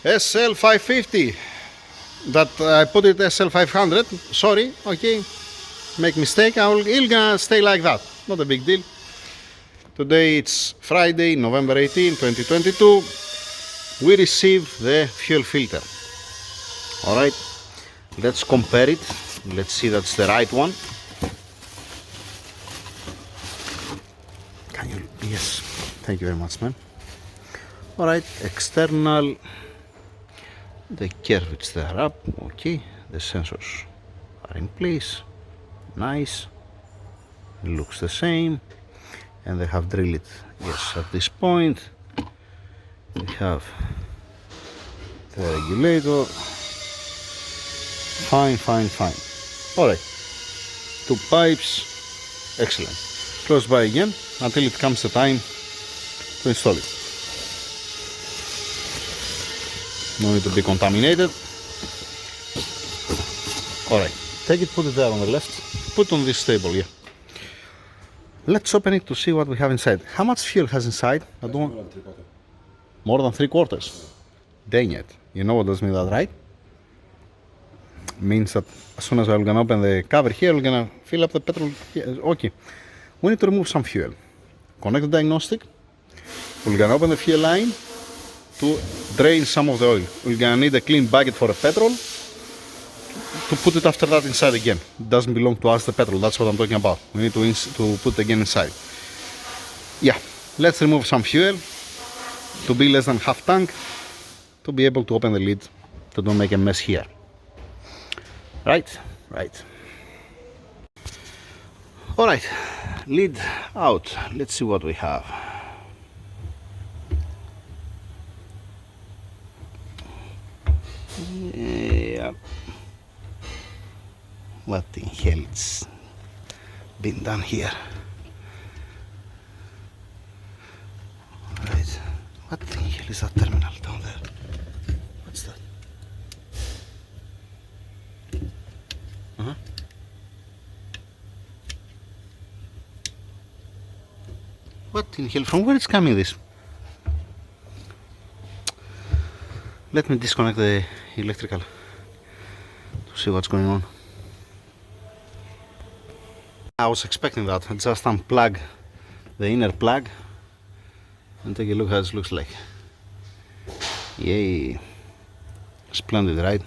SL550 that I put it SL500. Sorry, okay, make mistake. It's gonna stay like that, not a big deal. Today it's Friday, November 18, 2022. We received the fuel filter. Alright, let's compare it. Let's see that's the right one. Can you? Yes, thank you very much, man. Alright, external, the curvature there up, okay, the sensors are in place, nice, it looks the same, and they have drilled it, yes, at this point. We have the regulator, fine. Alright, two pipes, excellent. Close by again until it comes the time to install it. No need to be contaminated. Alright, take it, put it there on the left, put on this table here. Let's open it to see what we have inside. How much fuel has inside? I don't want... More than 3/4. Dang it. You know what does mean that, right? Means that as soon as I'm gonna open the cover here, we're gonna fill up the petrol here. Okay. We need to remove some fuel. Connect the diagnostic. We're gonna open the fuel line to drain some of the oil. We're gonna need a clean bucket for the petrol to put it after that inside again. It doesn't belong to us, the petrol. That's what I'm talking about. We need to put it again inside. Yeah, let's remove some fuel to be less than half tank to be able to open the lid to don't make a mess here. Right. Alright, lid out. Let's see what we have. Yeah. What the hell is been done here? Right. What the hell is that terminal down there? What's that? What in hell? From where is coming this? Let me disconnect the electrical to see what's going on. I was expecting that. I just unplug the inner plug and take a look how it looks like. Yay. Splendid, right?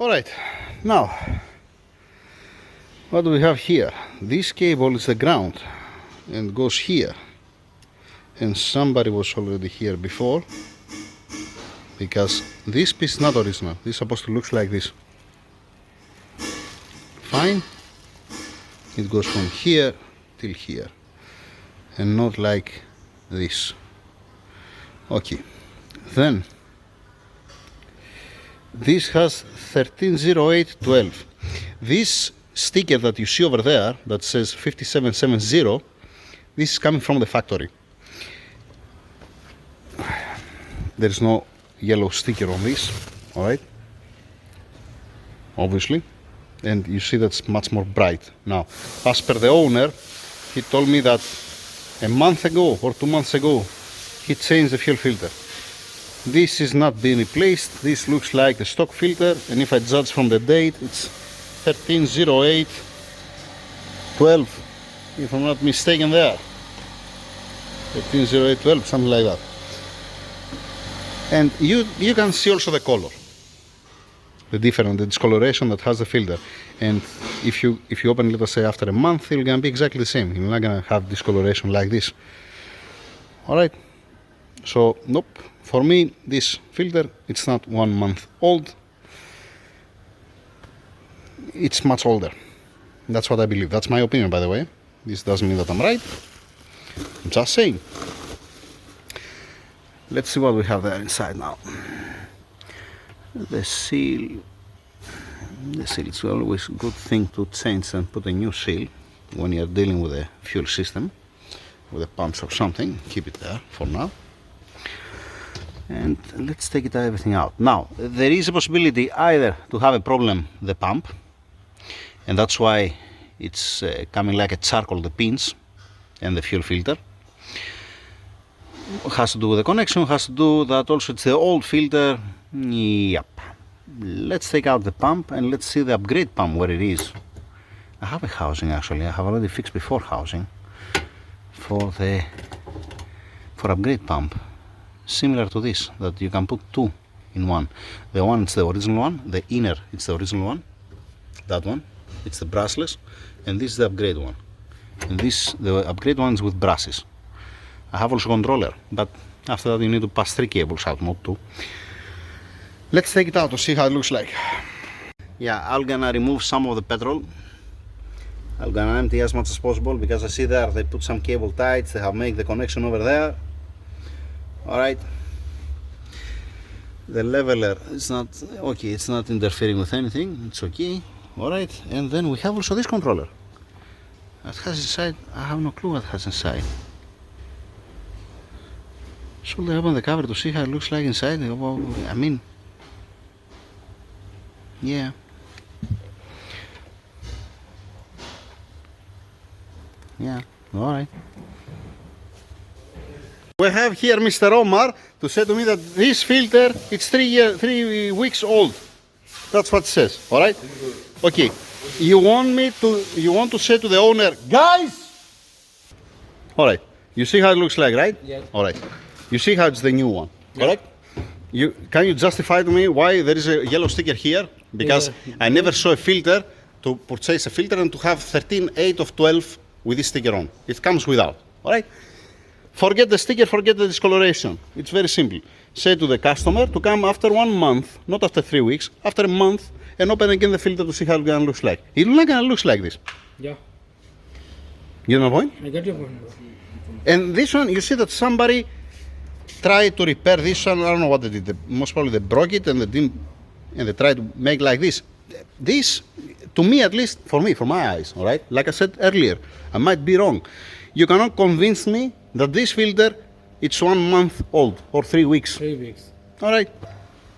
Alright, now what do we have here? This cable is the ground and goes here. And somebody was already here before, because this piece is not original. This is supposed to look like this. Fine. It goes from here till here and not like this. Okay, then this has 130812. This sticker that you see over there that says 5770, this is coming from the factory. There's no yellow sticker on this, alright? Obviously. And you see that's much more bright. Now, as per the owner, he told me that a month ago or 2 months ago, he changed the fuel filter. This is not being replaced. This looks like a stock filter, and if I judge from the date, it's 130812, if I'm not mistaken there. 130812, something like that. And you can see also the color, the discoloration that has the filter. And if you open it, let us say after a month, it's gonna be exactly the same. You're not gonna have discoloration like this. Alright, so nope, for me this filter, it's not 1 month old, it's much older. That's what I believe. That's my opinion, by the way. This doesn't mean that I'm right, I'm just saying. Let's see what we have there inside now. The seal, it's always a good thing to change and put a new seal when you're dealing with a fuel system, with a pump or something. Keep it there for now. And let's take everything out. Now, there is a possibility either to have a problem the pump, and that's why it's coming like a charcoal, the pins and the fuel filter. has to do with the connection, has to do that also it's the old filter. Yep. Let's take out the pump and let's see the upgrade pump where it is. I have a housing actually, I have already fixed before housing for upgrade pump. Similar to this, that you can put two in one. The one it's the original one, the inner it's the original one, that one, it's the brushless, and this is the upgrade one. And this, the upgrade one is with brushes. I have also controller, but after that you need to pass 3 cables out, not 2. Let's take it out to see how it looks like. Yeah, I'm gonna remove some of the petrol. I'm gonna empty as much as possible because I see there they put some cable ties, they have made the connection over there. Alright. The leveler is not okay, it's not interfering with anything, it's okay. Alright, and then we have also this controller. What has inside? I have no clue what has inside. Should I open the cover to see how it looks like inside? Well, I mean, yeah. Yeah, alright. We have here Mr. Omar to say to me that this filter it's 3 weeks old. That's what it says, alright? Okay. You want to say to the owner, guys! Alright. You see how it looks like, right? Yeah. Alright. You see how it's the new one, correct? Can you justify to me why there is a yellow sticker here? Because I never saw a filter to purchase a filter and to have 13, 8 of 12 with this sticker on. It comes without, alright? Forget the sticker, forget the discoloration. It's very simple. Say to the customer to come after 1 month, not after 3 weeks, after a month, and open again the filter to see how it's gonna look like. It's not gonna look like this. Yeah. You know my point? I get your point. And this one, you see that somebody tried to repair this one. I don't know what they did. Most probably they broke it and they tried to make like this. This, to me at least, for me, for my eyes, all right? Like I said earlier, I might be wrong. You cannot convince me that this filter, it's 1 month old or 3 weeks. 3 weeks. All right?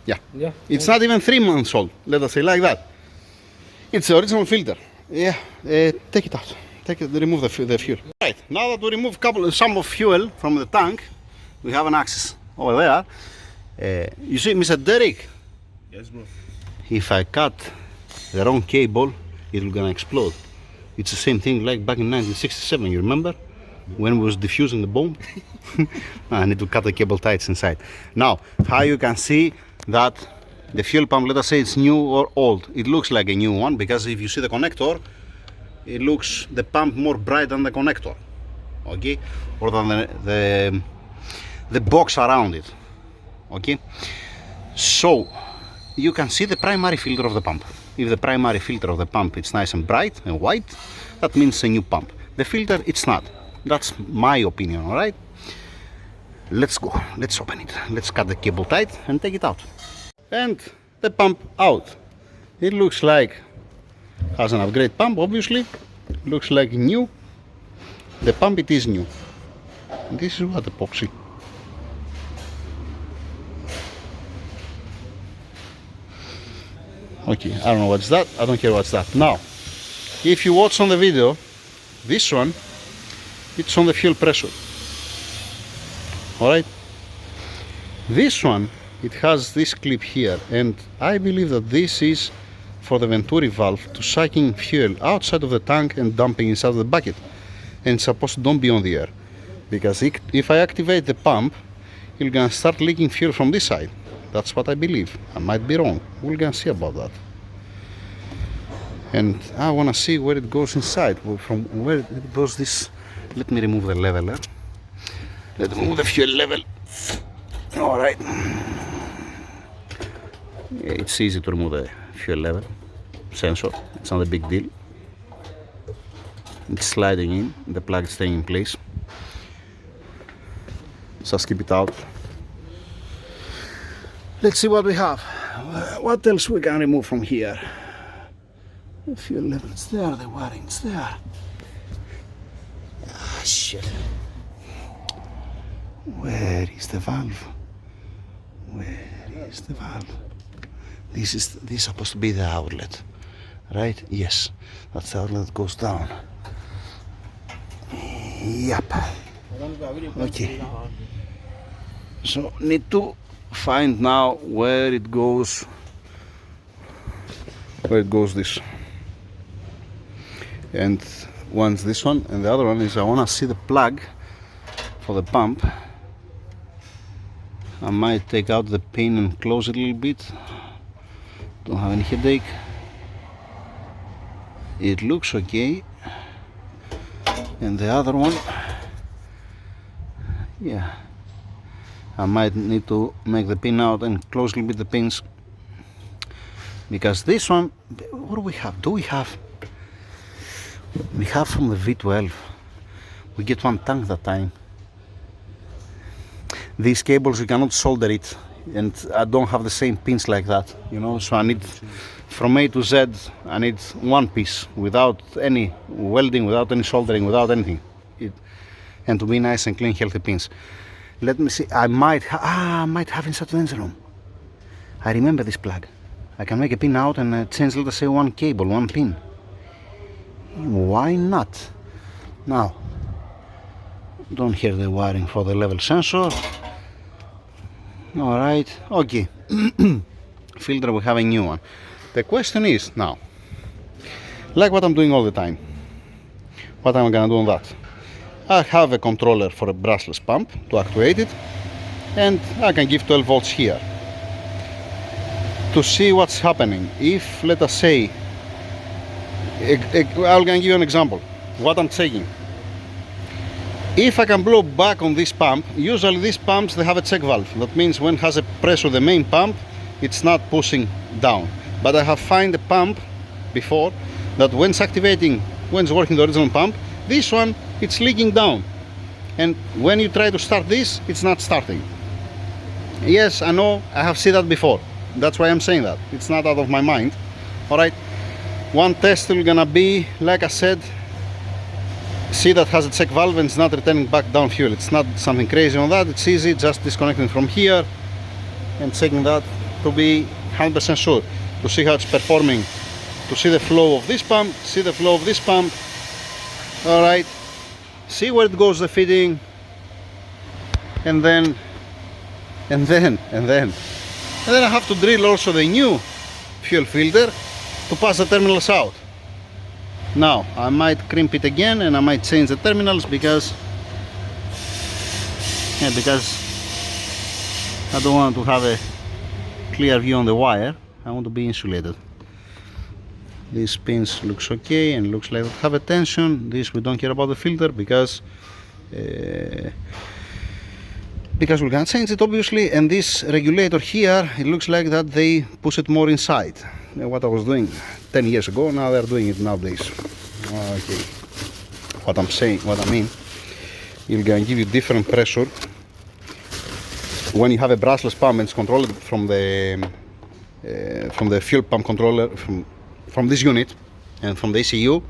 Yeah. Yeah. It's not even 3 months old, let us say like that. It's the original filter. Yeah, take it out. Remove the fuel. Right, now that we remove some of fuel from the tank, we have an access over there. You see, Mr. Derek? Yes, bro. If I cut the wrong cable, it's gonna explode. It's the same thing like back in 1967, you remember? When we was diffusing the bomb? I need to cut the cable ties inside. Now, how you can see that the fuel pump, let us say it's new or old. It looks like a new one because if you see the connector, it looks the pump more bright than the connector, okay, or than the box around it, okay. So you can see the primary filter of the pump. If the primary filter of the pump is nice and bright and white, that means a new pump. The filter, it's not. That's my opinion, all right. Let's go. Let's open it. Let's cut the cable tight and take it out. And the pump out. It looks like has an upgrade pump, obviously. Looks like new. The pump, it is new. This is what epoxy. Okay, I don't know what's that. I don't care what's that. Now, if you watch on the video, this one, it's on the fuel pressure. Alright? This one, it has this clip here, and I believe that this is for the Venturi valve to sucking fuel outside of the tank and dumping inside of the bucket. And it's supposed to don't be on the air. Because if I activate the pump, it's gonna start leaking fuel from this side. That's what I believe. I might be wrong. We're gonna see about that. And I wanna see where it goes inside. From where it goes this. Let me remove the leveler. Let's remove the fuel level. Alright. It's easy to remove the fuel level sensor. It's not a big deal. It's sliding in, the plug is staying in place. Just keep it out. Let's see what we have. What else we can remove from here? The fuel level, it's there, the wiring, it's there. Ah, shit. Where is the valve? Where is the valve? This is supposed to be the outlet, right? Yes, that's the outlet that goes down. Yep. Okay. So need to find now where it goes this, and one's this one, and the other one is I want to see the plug for the pump. I might take out the pin and close it a little bit. Don't have any headache. It looks okay. And the other one, yeah, I might need to make the pin out and close a little bit the pins, because this one, what do we have? We have from the V12, we get one tank that time. These cables you cannot solder it, and I don't have the same pins like that, you know, so I need from A to Z, I need one piece without any welding, without any soldering, without anything, and to be nice and clean, healthy pins. Let me see, I might have inside the engine room. I remember this plug. I can make a pin out and change, let us say, one cable, one pin. Why not? Now, don't hear the wiring for the level sensor. Alright, okay. Filter, we have a new one. The question is now, like what I'm doing all the time, what am I gonna do on that? I have a controller for a brushless pump to actuate it, and I can give 12 volts here to see what's happening. If, let us say, I'm gonna give you an example, what I'm taking. If I can blow back on this pump, usually these pumps, they have a check valve. That means when it has a pressure, the main pump, it's not pushing down. But I have found a pump before that when it's activating, when it's working the original pump, this one, it's leaking down. And when you try to start this, it's not starting. Yes, I know, I have seen that before. That's why I'm saying that. It's not out of my mind. All right. One test is gonna be, like I said, see that has a check valve and it's not returning back down fuel. It's not something crazy on that. It's easy, just disconnecting from here and checking that to be 100% sure, to see how it's performing, to see the flow of this pump, see the flow of this pump. All right, see where it goes, the fitting, and then I have to drill also the new fuel filter to pass the terminals out. Now I might crimp it again and I might change the terminals because I don't want to have a clear view on the wire. I want to be insulated. These pins looks okay and looks like they have a tension. This we don't care about the filter because we're gonna change it obviously. And this regulator here, it looks like that they push it more inside. What I was doing 10 years ago, now they're doing it nowadays. Okay, what I mean, it's gonna give you different pressure when you have a brushless pump and it's controlled from the fuel pump controller, from this unit and from the ECU.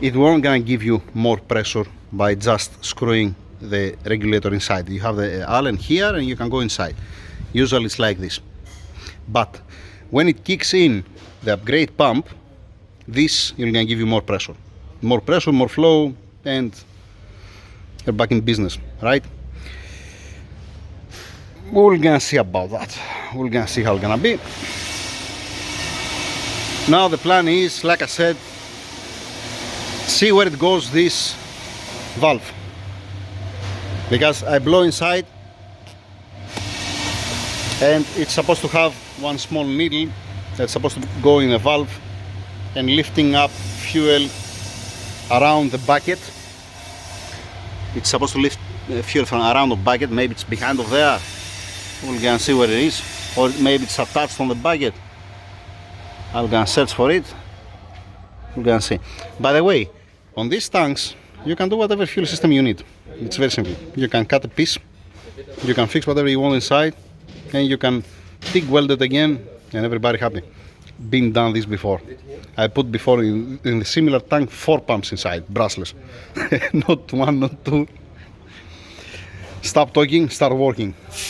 It won't gonna give you more pressure by just screwing the regulator inside. You have the Allen here and you can go inside. Usually it's like this, but when it kicks in the upgrade pump, this is gonna give you more pressure, more flow, and you're back in business, right? We're gonna see about that. We're gonna see how it's gonna be. Now the plan is, like I said, see where it goes, this valve, because I blow inside and it's supposed to have one small needle that's supposed to go in the valve and lifting up fuel around the bucket. It's supposed to lift fuel from around the bucket. Maybe it's behind of there. We're gonna see where it is, or maybe it's attached on the bucket. I'm gonna search for it. We're gonna see. By the way, on these tanks you can do whatever fuel system you need. It's very simple. You can cut a piece, you can fix whatever you want inside, and you can TIG weld it again, and everybody happy. Been done this before. I put before in the similar tank 4 pumps inside, brushless. Not one, not two. Stop talking, start working.